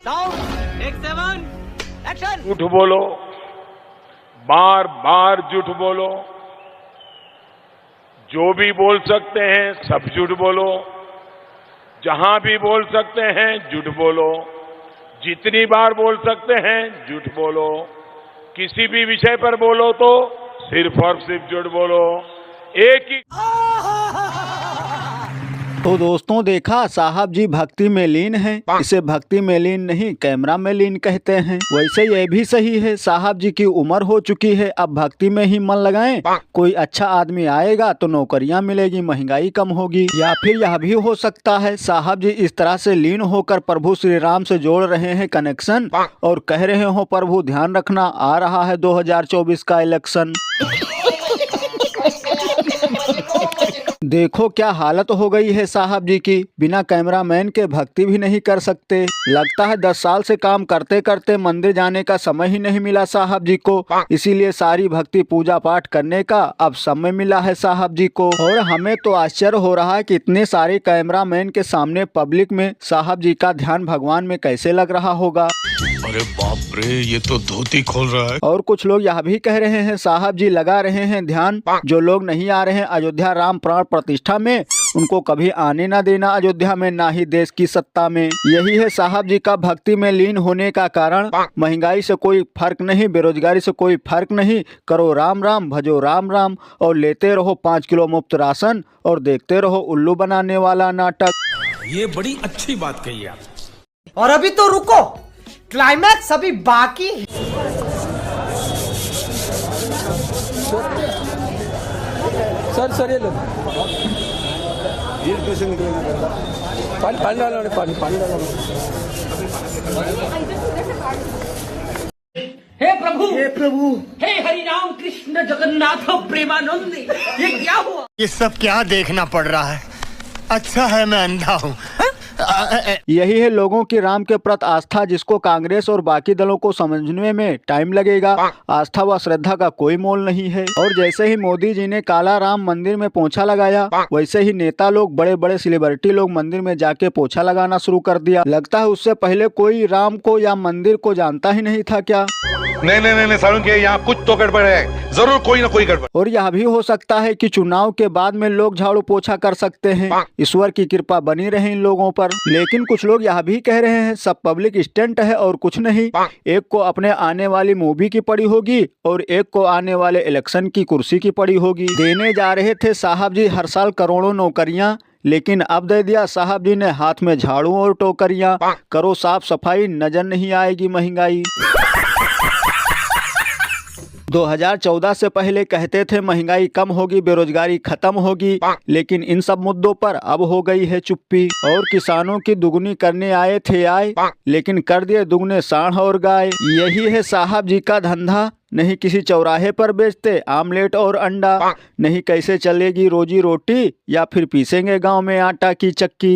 Sound take 7 action. झूठ बोलो, बार बार झूठ बोलो, जो भी बोल सकते हैं सब झूठ बोलो, जहां भी बोल सकते हैं झूठ बोलो, जितनी बार बोल सकते हैं झूठ बोलो, किसी भी विषय पर बोलो तो सिर्फ और सिर्फ झूठ बोलो। एक ही तो दोस्तों देखा, साहब जी भक्ति में लीन हैं। इसे भक्ति में लीन नहीं, कैमरा में लीन कहते हैं। वैसे ये भी सही है, साहब जी की उम्र हो चुकी है, अब भक्ति में ही मन लगाएं। कोई अच्छा आदमी आएगा तो नौकरियां मिलेगी, महंगाई कम होगी। या फिर यह भी हो सकता है साहब जी इस तरह से लीन होकर प्रभु श्री राम से जोड़ रहे हैं कनेक्शन, और कह रहे हो प्रभु ध्यान रखना आ रहा है 2024 का इलेक्शन। देखो क्या हालत हो गई है साहब जी की, बिना कैमरामैन के भक्ति भी नहीं कर सकते। लगता है 10 साल से काम करते करते मंदिर जाने का समय ही नहीं मिला साहब जी को, इसीलिए सारी भक्ति पूजा पाठ करने का अब समय मिला है साहब जी को। और हमें तो आश्चर्य हो रहा है कि इतने सारे कैमरामैन के सामने पब्लिक में साहब जी का ध्यान भगवान में कैसे लग रहा होगा। अरे बाप रे, ये तो धोती खोल रहा है। और कुछ लोग यह भी कह रहे हैं साहब जी लगा रहे हैं ध्यान, जो लोग नहीं आ रहे हैं अयोध्या राम प्राण प्रतिष्ठा में, उनको कभी आने ना देना अयोध्या में, ना ही देश की सत्ता में। यही है साहब जी का भक्ति में लीन होने का कारण। महंगाई से कोई फर्क नहीं, बेरोजगारी से कोई फर्क नहीं, करो राम राम, भजो राम राम, और लेते रहो 5 किलो मुफ्त राशन, और देखते रहो उल्लू बनाने वाला नाटक। ये बड़ी अच्छी बात कही आप। और अभी तो रुको, क्लाइमैक्स अभी बाकी है। सर ये लो, पानी डालो, पानी डालो। हे प्रभु, हे हरि राम कृष्ण जगन्नाथ प्रेमानंद, ये क्या हुआ? ये सब क्या देखना पड़ रहा है? अच्छा है मैं अंधा हूँ। यही है लोगों की राम के प्रति आस्था, जिसको कांग्रेस और बाकी दलों को समझने में टाइम लगेगा। आस्था व श्रद्धा का कोई मोल नहीं है। और जैसे ही मोदी जी ने काला राम मंदिर में पोछा लगाया, वैसे ही नेता लोग, बड़े बड़े सेलिब्रिटी लोग मंदिर में जाके पोछा लगाना शुरू कर दिया। लगता है उससे पहले कोई राम को या मंदिर को जानता ही नहीं था क्या? नहीं सारुण के यहाँ कुछ तो गड़बड़ है, जरूर कोई ना कोई गड़बड़। और यह भी हो सकता है कि चुनाव के बाद में लोग झाड़ू पोछा कर सकते हैं, ईश्वर की कृपा बनी रहे इन लोगों पर। लेकिन कुछ लोग यह भी कह रहे हैं सब पब्लिक स्टंट है और कुछ नहीं। एक को अपने आने वाली मूवी की पड़ी होगी और एक को आने वाले इलेक्शन की कुर्सी की पड़ी होगी। देने जा रहे थे साहब जी हर साल करोड़ों नौकरियां, लेकिन अब दे दिया साहब जी ने हाथ में झाड़ू और टोकरियां। करो साफ सफाई, नजर नहीं आएगी महंगाई। 2014 से पहले कहते थे महंगाई कम होगी, बेरोजगारी खत्म होगी, लेकिन इन सब मुद्दों पर अब हो गई है चुप्पी। और किसानों की दुगनी करने आए थे आए, लेकिन कर दिए दुगने सांड और गाय। यही है साहब जी का धंधा, नहीं किसी चौराहे पर बेचते आमलेट और अंडा, नहीं कैसे चलेगी रोजी रोटी, या फिर पीसेंगे गांव में आटा की चक्की।